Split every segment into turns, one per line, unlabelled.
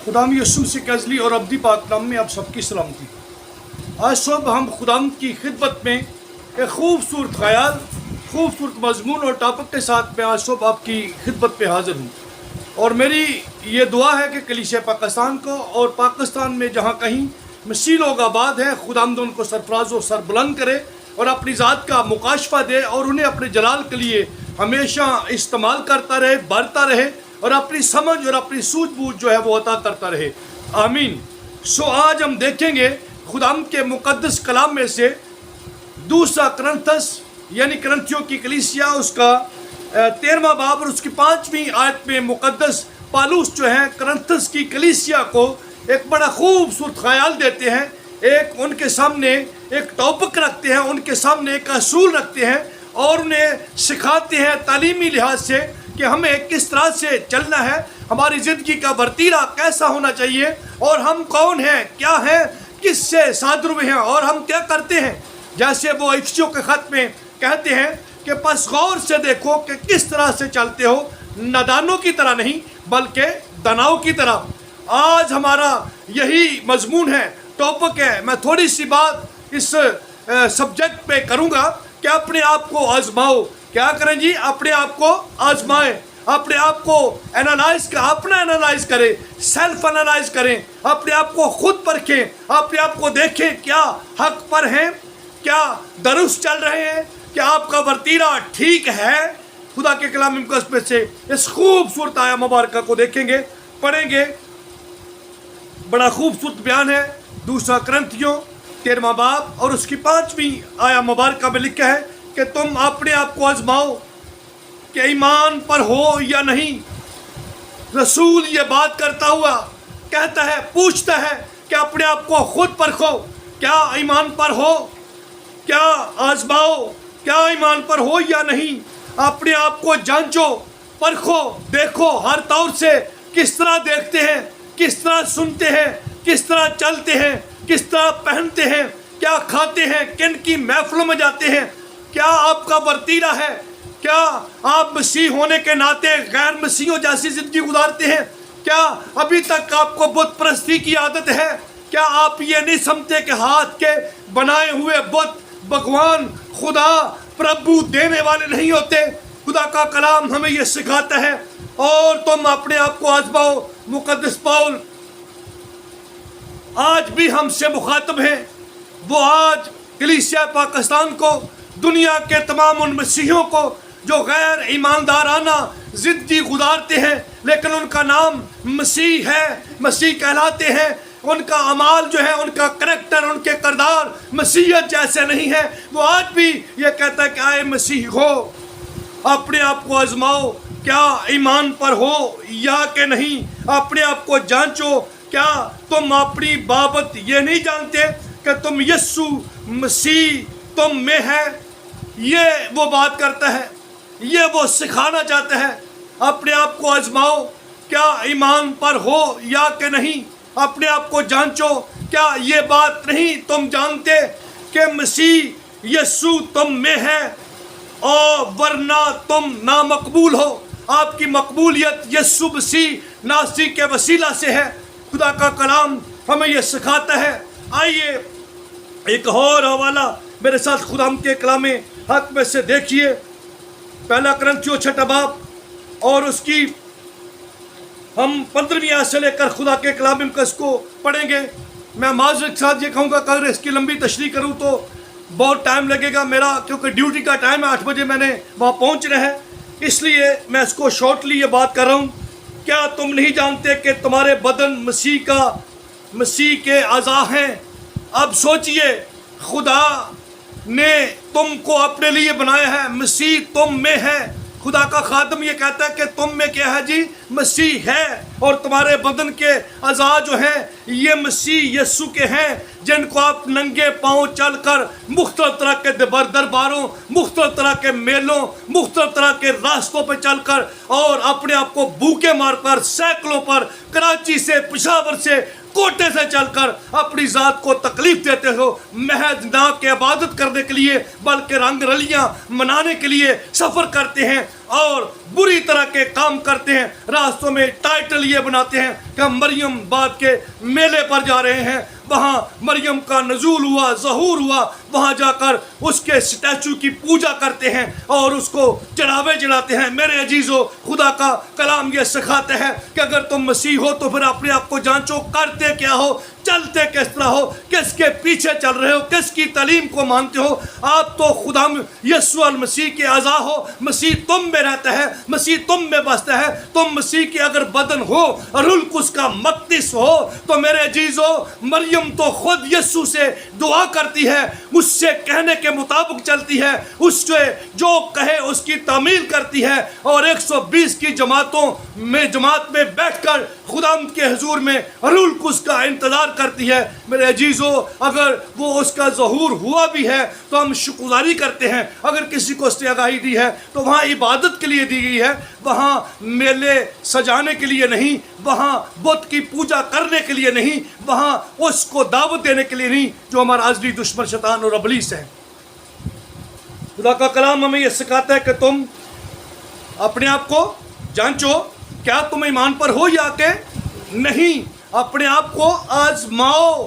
खुदाम यीशु मसीह के अज़ली और अब्दी पाक नाम में आप सबकी सलामती। आज सुबह हम खुदाम की खिदमत में एक खूबसूरत ख्याल, खूबसूरत मजमून और टॉपिक के साथ मैं आज सुबह आपकी खिदमत पे हाज़िर हूँ। और मेरी ये दुआ है कि कलीसिया पाकिस्तान को और पाकिस्तान में जहाँ कहीं मसीह लोग आबाद हैं, खुदाम उनको सरफराज और सरबुलंद करे और अपनी ज़ात का मुकाशफा दे और उन्हें अपने जलाल के लिए हमेशा इस्तेमाल करता रहे, बढ़ता रहे और अपनी समझ और अपनी सूझबूझ जो है वो अता करता रहे। आमीन। सो आज हम देखेंगे खुदाम के मुकद्दस कलाम में से दूसरा करंथस यानी करंथियों की कलीसिया उसका 13वां बाब और उसकी 5वीं आयत में मुकद्दस पालूस जो है करंथस की कलीसिया को एक बड़ा खूबसूरत ख्याल देते हैं। एक उनके सामने एक टॉपिक रखते हैं, उनके सामने एक असूल रखते हैं और उन्हें सिखाते हैं तालीमी लिहाज से कि हमें किस तरह से चलना है, हमारी ज़िंदगी का वर्तीरा कैसा होना चाहिए और हम कौन हैं, क्या हैं, किससे सादरुव हैं और हम क्या करते हैं। जैसे वो इफिसियों के ख़त में कहते हैं कि बस गौर से देखो कि किस तरह से चलते हो, नादानों की तरह नहीं बल्कि दानाओं की तरह। आज हमारा यही मजमून है, टॉपिक है। मैं थोड़ी सी बात इस सब्जेक्ट पे करूँगा कि अपने आप को आजमाओ। क्या करें जी? अपने आप को आजमाएं, अपने आप को अपना एनालाइज करें, सेल्फ एनालाइज करें, अपने आप को खुद परखें, अपने आप को देखें क्या हक पर हैं, क्या दुरुस्त चल रहे हैं, क्या आपका वर्तीरा ठीक है। खुदा के कलाम मुकद्दस में से इस खूबसूरत आया मुबारक को देखेंगे, पढ़ेंगे। बड़ा खूबसूरत बयान है। दूसरा करंथियों 13वां बाब और उसकी 5वीं आया मुबारक में लिखा है कि तुम अपने आप को आजमाओ कि ईमान पर हो या नहीं। रसूल ये बात करता हुआ कहता है, पूछता है कि अपने आप को खुद परखो, क्या ईमान पर हो, क्या आजमाओ, क्या ईमान पर हो या नहीं। अपने आप को जांचो, परखो, देखो हर तौर से किस तरह देखते हैं, किस तरह सुनते हैं, किस तरह चलते हैं, किस तरह पहनते हैं, क्या खाते हैं, किन की महफिलों में जाते हैं, क्या आपका वर्तीरा है, क्या आप मसीह होने के नाते गैर मसीहों जैसी ज़िंदगी गुजारते हैं, क्या अभी तक आपको बुत परस्ती की आदत है, क्या आप ये नहीं समझते कि हाथ के बनाए हुए बुत भगवान खुदा प्रभु देने वाले नहीं होते। खुदा का कलाम हमें ये सिखाता है। और तुम अपने आप को आजमाओ। मुकद्दस पौल आज भी हमसे मुखातब हैं। वो आज कलीसिया पाकिस्तान को, दुनिया के तमाम उन मसीहों को जो गैर ईमानदाराना ज़िंदगी गुजारते हैं लेकिन उनका नाम मसीह है, मसीह कहलाते हैं, उनका अमाल जो है, उनका करैक्टर, उनके किरदार मसीहत जैसे नहीं है। वो आज भी ये कहता है कि आए मसीह हो, अपने आप को आजमाओ, क्या ईमान पर हो या कि नहीं। अपने आप को जांचो, क्या तुम अपनी बाबत ये नहीं जानते कि तुम यीशु मसीह तुम में है। ये वो बात करता है, ये वो सिखाना चाहता है। अपने आप को आजमाओ, क्या ईमान पर हो या कि नहीं। अपने आप को जांचो, क्या ये बात नहीं तुम जानते कि मसीह यीशु तुम में है और वरना तुम नामकबूल हो। आपकी मकबूलियत यीशु मसीह नासरी के वसीला से है। खुदा का कलाम हमें यह सिखाता है। आइए एक और हवाला मेरे साथ खुदा के कलाम हक में से देखिए। पहला करंथियों 6वां बाब और उसकी हम 15वीं आयत से लेकर खुदा के कलाम मुकद्दस को पढ़ेंगे। मैं माज़रत के साथ ये कहूँगा कि अगर इसकी लंबी तशरीह करूँ तो बहुत टाइम लगेगा मेरा, क्योंकि ड्यूटी का टाइम है, 8 बजे मैंने वहाँ पहुँचना है, इसलिए मैं इसको शॉर्टली ये बात कर रहा हूँ। क्या तुम नहीं जानते कि तुम्हारे बदन मसीह के अज़ा हैं। अब सोचिए, खुदा ने तुमको अपने लिए बनाया है, मसीह तुम में है। खुदा का खादम ये कहता है कि तुम में क्या है जी? मसीह है। और तुम्हारे बदन के अज़ा जो हैं ये मसीह यीशु के हैं, जिनको आप नंगे पाँव चलकर मुख्तलिफ तरह के दरबारों, मुख्तलिफ तरह के मेलों, मुख्तलिफ तरह के रास्तों पर चलकर और अपने आप को भूखे मारकर सैकड़ों पर कराची से, पेशावर से, कोटे से चलकर अपनी ज़ात को तकलीफ देते हो, महज ना के इबादत करने के लिए बल्कि रंग रलियाँ मनाने के लिए सफ़र करते हैं। اور بری طرح کے کام کرتے ہیں، راستوں میں ٹائٹل یہ بناتے ہیں کہ ہم مریم بات کے میلے پر جا رہے ہیں، وہاں مریم کا نزول ہوا، ظہور ہوا، وہاں جا کر اس کے اسٹیچو کی پوجا کرتے ہیں اور اس کو چڑھاوے چڑھاتے ہیں۔ میرے عزیزو، خدا کا کلام یہ سکھاتا ہے کہ اگر تم مسیح ہو تو پھر اپنے آپ کو جانچو، کرتے کیا ہو، چلتے کس طرح ہو، کس کے پیچھے چل رہے ہو، کس کی تعلیم کو مانتے ہو۔ آپ تو خدا یسوع المسیح کے اعضاء ہو، مسیح تم میں رہتا ہے، مسیح تم میں بستا ہے، تم مسیح کے اگر بدن ہو، روح القدس کا مقدس ہو، تو میرے عزیزو، مریم تو خود یسوع سے دعا کرتی ہے، اس سے کہنے کے مطابق چلتی ہے، اس سے جو کہے اس کی تعمیل کرتی ہے، اور 120 کی جماعت میں بیٹھ کر خدا کے حضور میں روح القدس کا انتظار کرتی ہے۔ میرے عزیزو، اگر وہ اس کا ظہور ہوا بھی ہے تو ہم شکرگزاری کرتے ہیں۔ اگر کسی کو اس نے آگاہی دی ہے تو وہاں عبادت کے لیے دی گئی ہے، وہاں میلے سجانے کے لیے نہیں، وہاں بت کی پوجا کرنے کے لیے نہیں، وہاں اس کو دعوت دینے کے لیے نہیں جو ہمارا ازلی دشمن شیطان اور ابلیس ہے۔ خدا کا کلام ہمیں یہ سکھاتا ہے کہ تم اپنے آپ کو جانچو، کیا تم ایمان پر ہو یا کہ نہیں۔ اپنے آپ کو آزماؤ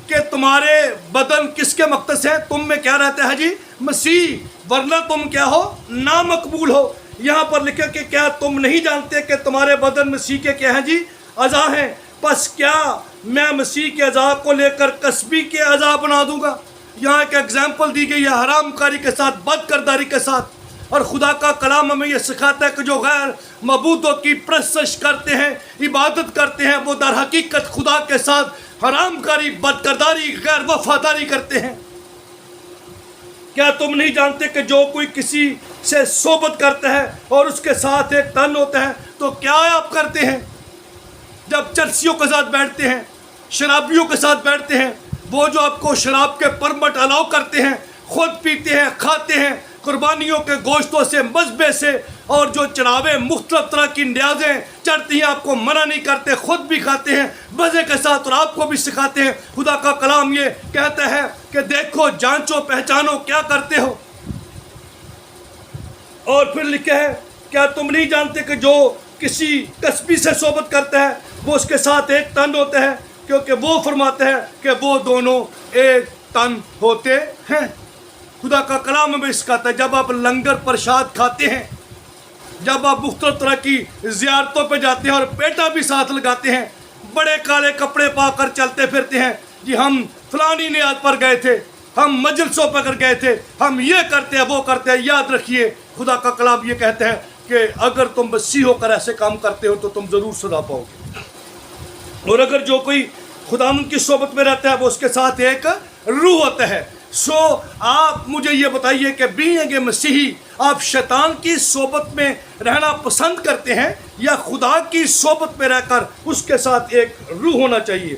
کہ تمہارے بدن کس کے مقدس ہے، تم میں کیا رہتا ہے جی، مسیح، ورنہ تم کیا ہو، نامقبول ہو۔ یہاں پر لکھا کہ کیا تم نہیں جانتے کہ تمہارے بدن مسیح کے کیا ہیں جی، اعضاء ہیں، پس کیا میں مسیح کے اعضاء کو لے کر کسبی کے اعضاء بنا دوں گا۔ یہاں ایک ایگزامپل دی گئی ہے حرام کاری کے ساتھ، بد کرداری کے ساتھ۔ اور خدا کا کلام ہمیں یہ سکھاتا ہے کہ جو غیر معبودوں کی پرستش کرتے ہیں، عبادت کرتے ہیں، وہ در حقیقت خدا کے ساتھ حرام کاری، بد کرداری، غیر وفاداری کرتے ہیں۔ کیا تم نہیں جانتے کہ جو کوئی کسی سے صحبت کرتا ہے اور اس کے ساتھ ایک تن ہوتا ہے، تو کیا آپ کرتے ہیں جب چرسیوں کے ساتھ بیٹھتے ہیں، شرابیوں کے ساتھ بیٹھتے ہیں، وہ جو آپ کو شراب کے پرمٹ الاؤ کرتے ہیں، خود پیتے ہیں، کھاتے ہیں، قربانیوں کے گوشتوں سے، مذبے سے، اور جو چڑھاوے مختلف طرح کی نیازیں چڑھتی ہیں آپ کو منع نہیں کرتے، خود بھی کھاتے ہیں مزے کے ساتھ اور آپ کو بھی سکھاتے ہیں۔ خدا کا کلام یہ کہتا ہے کہ دیکھو، جانچو، پہچانو کیا کرتے ہو۔ اور پھر لکھا ہے، کیا تم نہیں جانتے کہ جو کسی کسبی سے صحبت کرتا ہے وہ اس کے ساتھ ایک تن ہوتا ہے، کیونکہ وہ فرماتا ہے کہ وہ دونوں ایک تن ہوتے ہیں۔ خدا کا کلام ہمیں سکھاتا ہے، جب آپ لنگر پرشاد کھاتے ہیں، جب آپ مختلف طرح کی زیارتوں پہ جاتے ہیں اور پیٹا بھی ساتھ لگاتے ہیں، بڑے کالے کپڑے پا کر چلتے پھرتے ہیں، جی ہم فلانی نیات پر گئے تھے، ہم مجلسوں پر گئے تھے، ہم یہ کرتے ہیں، وہ کرتے ہیں۔ یاد رکھیے، خدا کا کلام یہ کہتا ہے کہ اگر تم مسیح ہو کر ایسے کام کرتے ہو تو تم ضرور سزا پاؤ گے۔ اور اگر جو کوئی خداوند کی صحبت میں رہتا ہے وہ اس کے ساتھ ایک روح ہوتا ہے۔ سو آپ مجھے یہ بتائیے کہ بینگ اے مسیحی، آپ شیطان کی صحبت میں رہنا پسند کرتے ہیں یا خدا کی صحبت میں رہ کر اس کے ساتھ ایک روح ہونا چاہیے؟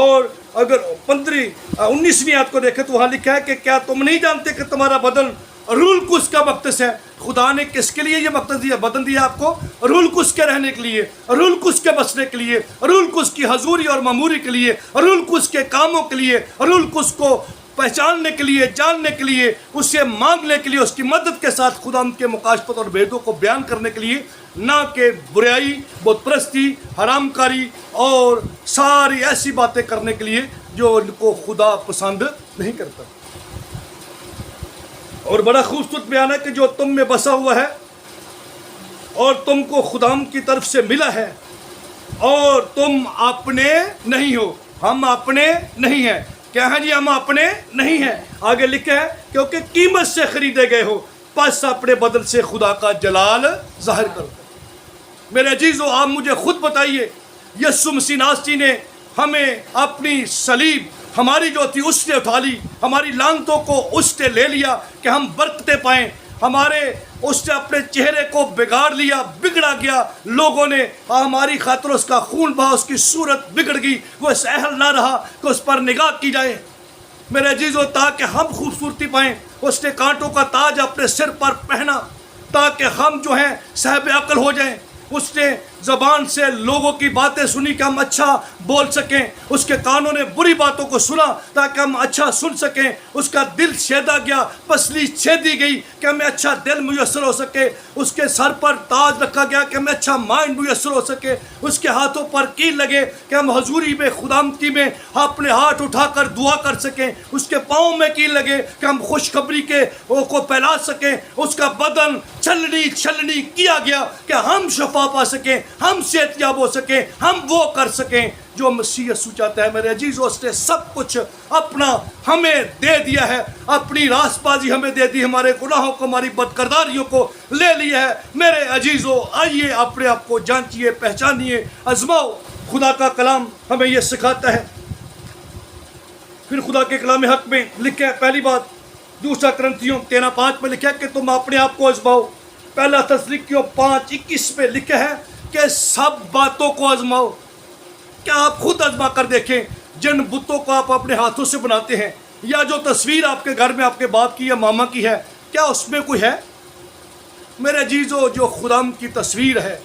اور اگر 19ویں آیت کو دیکھیں تو وہاں لکھا ہے کہ کیا تم نہیں جانتے کہ تمہارا بدن روح القدس کا مقدس ہے۔ خدا نے کس کے لیے یہ مقدس دیا، بدن دیا آپ کو؟ روح القدس کے رہنے کے لیے، روح القدس کے بسنے کے لیے، روح القدس کی حضوری اور معموری کے لیے، روح القدس کے کاموں کے لیے، روح القدس کو پہچاننے کے لیے، جاننے کے لیے، اسے مانگنے کے لیے، اس کی مدد کے ساتھ خدا کے مکاشفت اور بھیدوں کو بیان کرنے کے لیے، نہ کہ برائی، بت پرستی، حرام کاری اور ساری ایسی باتیں کرنے کے لیے جو ان کو خدا پسند نہیں کرتا۔ اور بڑا خوبصورت بیان ہے کہ جو تم میں بسا ہوا ہے اور تم کو خدا کی طرف سے ملا ہے، اور تم اپنے نہیں ہو۔ ہم اپنے نہیں ہیں، کیا ہے جی؟ ہم اپنے نہیں ہیں۔ آگے لکھا ہے کیونکہ قیمت سے خریدے گئے ہو، پس اپنے بدل سے خدا کا جلال ظاہر کرو۔ میرے عزیزو، آپ مجھے خود بتائیے، یسوع مسیح ناصری نے ہمیں اپنی صلیب ہماری جو تھی اس نے اٹھا لی، ہماری لعنتوں کو اس نے لے لیا کہ ہم برکتیں پائیں، ہمارے اس نے اپنے چہرے کو بگاڑ لیا، بگڑا گیا، لوگوں نے ہماری خاطر اس کا خون بہا، اس کی صورت بگڑ گئی، وہ اس اہل نہ رہا کہ اس پر نگاہ کی جائے۔ میرے عزیزو، تاکہ ہم خوبصورتی پائیں، اس نے کانٹوں کا تاج اپنے سر پر پہنا تاکہ ہم جو ہیں صاحب عقل ہو جائیں۔ اس نے ज़बान से लोगों की बातें सुनी कि हम अच्छा बोल सकें, उसके कानों ने बुरी बातों को सुना ताकि हम अच्छा सुन सकें, उसका दिल छेदा गया, पसली छेदी गई कि हमें अच्छा दिल मुयस्सर हो सके, उसके सर पर ताज रखा गया कि हमें अच्छा माइंड मुयस्सर हो सके, उसके हाथों पर कील लगे कि हम हजूरी में खुदामती में अपने हाथ उठाकर दुआ कर सकें, उसके पाँव में कील लगे कि हम खुशखबरी के को फैला सकें, उसका बदन छलनी छलनी किया गया कि हम शफा पा सकें, हम सेहतयाब हो सकें, हम वो कर सकें जो मसीह यीशु चाहता है। मेरे अजीजों, उसने सब कुछ अपना हमें दे दिया है, अपनी रासबाजी हमें दे दी, हमारे गुनाहों को, हमारी बदकिरदारियों को ले लिया है। मेरे अजीजों, आइए अपने आप को जांचिए, पहचानिए, आजमाओ। खुदा का कलाम हमें ये सिखाता है। फिर खुदा के कलाम हक में लिखा है, पहली बात 2 कुरिन्थियों 13:5 में लिखा है कि तुम अपने आप को आजमाओ। पहला थिस्सलुनीकियों 5:21 में लिखा है कि सब बातों को आजमाओ। क्या आप खुद आजमा कर देखें, जिन बुतों को आप अपने हाथों से बनाते हैं, या जो तस्वीर आपके घर में आपके बाप की या मामा की है, क्या उसमें कोई है? मेरे अजीजों, जो खुदाम की तस्वीर है,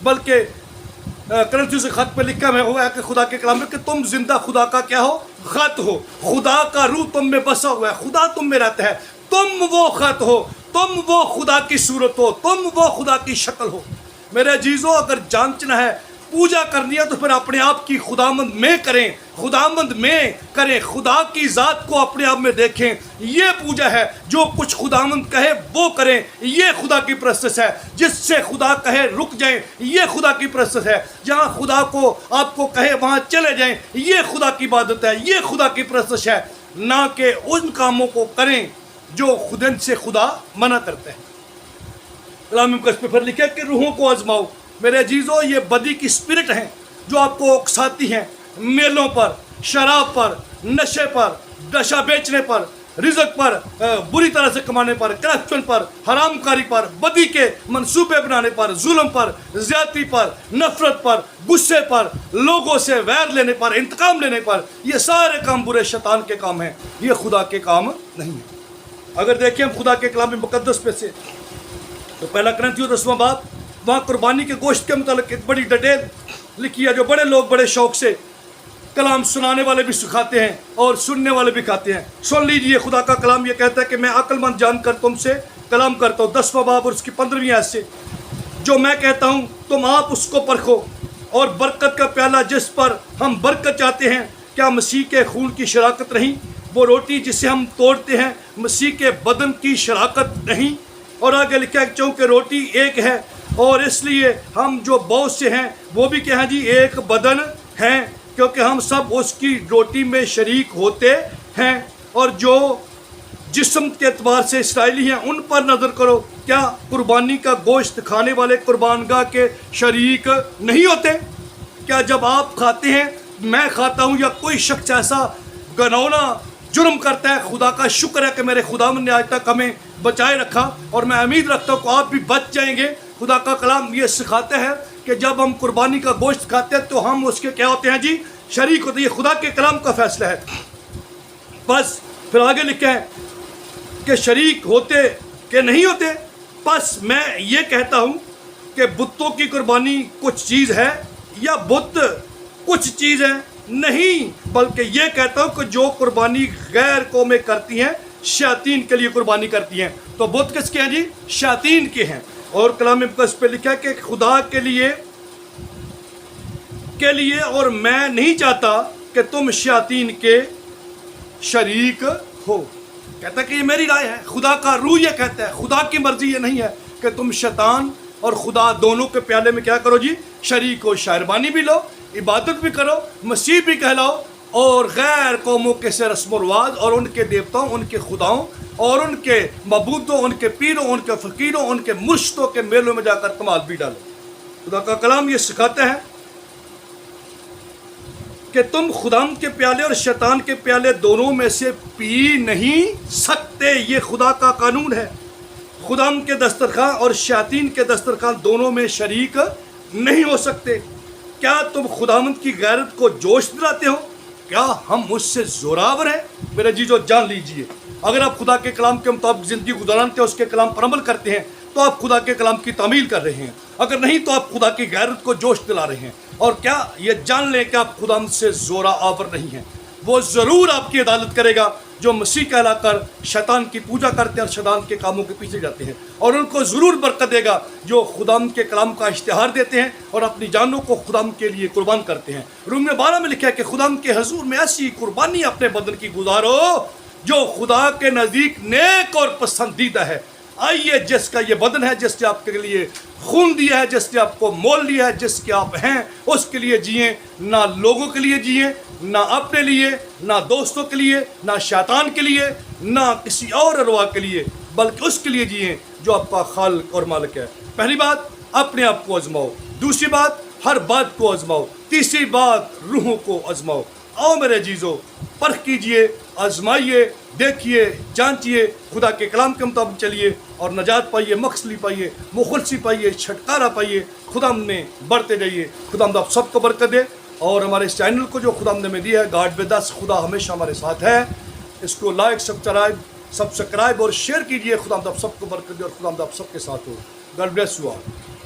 बल्कि कुरिन्थियों से खत पे लिखा हुआ है कि खुदा के कलाम में कि तुम जिंदा खुदा का क्या हो? खत हो। खुदा का रूह तुम में बसा हुआ है, खुदा तुम में रहता है, तुम वो खत हो, तुम वो खुदा की सूरत हो, तुम वो खुदा की शक्ल हो। मेरे अजीजों, अगर जांचना है, पूजा करनी है, तो फिर अपने आप की खुदामंद में करें, खुदामंद में करें, खुदा की ज़ात को अपने आप में देखें। ये पूजा है। जो कुछ खुदामंद कहे वो करें, ये खुदा की परस्तिश है। जिससे खुदा कहे रुक जाएं, ये खुदा की परस्तिश है। जहाँ खुदा को आपको कहे वहाँ चले जाएं, ये खुदा की इबादत है, ये खुदा की परस्तिश है। ना कि उन कामों को करें जो खुदन से खुदा मना करते हैं। कलाम मुक़द्दस पे फिर लिखा है कि रूहों को आजमाओ। मेरे अजीजों, ये बदी की स्पिरिट हैं जो आपको उकसाती हैं, मेलों पर, शराब पर, नशे पर, नशा बेचने पर, रिज़्क पर, बुरी तरह से कमाने पर, करप्शन पर, हरामकारी पर, बदी के मंसूबे बनाने पर, जुल्म पर, ज़्यादती पर, नफरत पर, गुस्से पर, लोगों से वैर लेने पर, इंतकाम लेने पर, ये सारे काम बुरे शैतान के काम हैं, ये खुदा के काम नहीं है। अगर देखें हम खुदा के कलाम मुक़द्दस पे से, तो पहला कुरिन्थियों 10वां बाब, वहाँ कुर्बानी के गोश्त के मतलब एक बड़ी डिटेल लिखी है, जो बड़े लोग बड़े शौक से कलाम सुनाने वाले भी सिखाते हैं और सुनने वाले भी खाते हैं। सुन लीजिए, खुदा का कलाम ये कहता है कि मैं अक्लमंद जानकर तुमसे कलाम करता हूँ। 10वां बाब और उसकी 15वीं आयत से, जो मैं कहता हूँ तुम आप उसको परखो, और बरकत का प्याला जिस पर हम बरकत चाहते हैं, क्या मसीह के खून की शराकत नहीं? वो रोटी जिसे हम तोड़ते हैं, मसीह के बदन की शराकत नहीं? और आगे लिखा है, चूँकि रोटी एक है और इसलिए हम जो बहुत से हैं वो भी क्या है जी, एक बदन हैं, क्योंकि हम सब उसकी रोटी में शरीक होते हैं। और जो जिस्म के एतबार से इसराइली हैं, उन पर नज़र करो, क्या कुर्बानी का गोश्त खाने वाले कुर्बानगाह के शरीक नहीं होते? क्या जब आप खाते हैं, मैं खाता हूँ, या कोई शख्स ऐसा घिनौना जुर्म करता है, खुदा का शुक्र है कि मेरे खुदावंद ने आज तक हमें बचाए रखा, और मैं उम्मीद रखता हूँ कि आप भी बच जाएंगे। खुदा का कलाम ये सिखाता है कि जब हम कुर्बानी का गोश्त खाते हैं तो हम उसके क्या होते हैं जी, शरीक होते हैं। ये खुदा के कलाम का फैसला है। बस फिर आगे लिखा है कि शरीक होते कि नहीं होते। बस मैं ये कहता हूँ कि बुतों की कुर्बानी कुछ चीज़ है या बुत कुछ चीज़ है? नहीं, बल्कि ये कहता हूँ कि जो कुर्बानी गैर कौमें करती हैं, शैतान के लिए कुर्बानी करती हैं। तो बुत किसके हैं जी? शैतान के हैं। और कलाम मुक़द्दस पे लिखा है कि खुदा के लिए और मैं नहीं चाहता कि तुम शैतान के शरीक हो। कहता है कि ये मेरी राय है, खुदा का रूह ये कहता है, खुदा की मर्जी ये नहीं है कि तुम शैतान और खुदा दोनों के प्याले में क्या करो जी, शरीक हो। शायरबानी भी लो, इबादत भी करो, मसीह भी कहलाओ, और गैर कौमों के से रस्म रिवाज और उनके देवताओं, उनके खुदाओं और उनके मबूदों, उनके पीरों, उनके फ़कीरों, उनके मुर्शदों के मेलों में जाकर तमाल भी डालो। खुदा का कलाम ये सिखाता है कि तुम खुदाम के प्याले और शैतान के प्याले दोनों में से पी नहीं सकते। ये खुदा का कानून है। खुदाम के दस्तरखान और शैतान के दस्तरखान दोनों में शरीक नहीं हो सकते। क्या तुम खुदावंद की गैरत को जोश दिलाते हो? क्या हम मुझसे जोरावर हैं? मेरे जीजो, जान लीजिए, अगर आप खुदा के कलाम के मुताबिक ज़िंदगी गुजारते हैं, उसके कलाम पर अमल करते हैं, تو آپ خدا کے کلام کی تعمیل کر رہے ہیں، اگر نہیں تو آپ خدا کی غیرت کو جوش دلا رہے ہیں۔ اور کیا یہ جان لیں کہ آپ خدا سے زورا آور نہیں ہیں، وہ ضرور آپ کی عدالت کرے گا جو مسیح کہلا کر شیطان کی پوجا کرتے ہیں اور شیطان کے کاموں کے پیچھے جاتے ہیں، اور ان کو ضرور برکت دے گا جو خدا کے کلام کا اشتہار دیتے ہیں اور اپنی جانوں کو خدا کے لیے قربان کرتے ہیں۔ رومیہ 12 میں لکھا ہے کہ خدا کے حضور میں ایسی قربانی اپنے بدن کی گزارو جو خدا کے نزدیک نیک اور پسندیدہ ہے۔ آئیے، جس کا یہ بدن ہے، جس نے آپ کے لیے خون دیا ہے، جس نے آپ کو مول لیا ہے، جس کے آپ ہیں، اس کے لیے جئیں، نہ لوگوں کے لیے جئیں، نہ اپنے لیے، نہ دوستوں کے لیے، نہ شیطان کے لیے، نہ کسی اور ارواح کے لیے، بلکہ اس کے لیے جئیں جو آپ کا خالق اور مالک ہے۔ پہلی بات، اپنے آپ کو آزماؤ۔ دوسری بات، ہر بات کو آزماؤ۔ تیسری بات، روحوں کو آزماؤ۔ آؤ میرے عزیزو، پرکھ کیجئے، آزمائیے، دیکھیے، جانچیے، خدا کے کلام کے مطابق چلیے اور نجات پائیے، مخصلی پائیے، مخلصی پائیے، چھٹکارا پائیے، خدا میں بڑھتے جائیے۔ خدا آپ سب کو برکت دے، اور ہمارے اس چینل کو جو خدا نے ہمیں دیا ہے گاڈ ود اس، خدا ہمیشہ ہمارے ساتھ ہے، اس کو لائک، سبسکرائب اور شیئر کیجئے۔ خدا آپ سب کو برکت دے اور خدا آپ سب کے ساتھ ہو۔ God bless you all.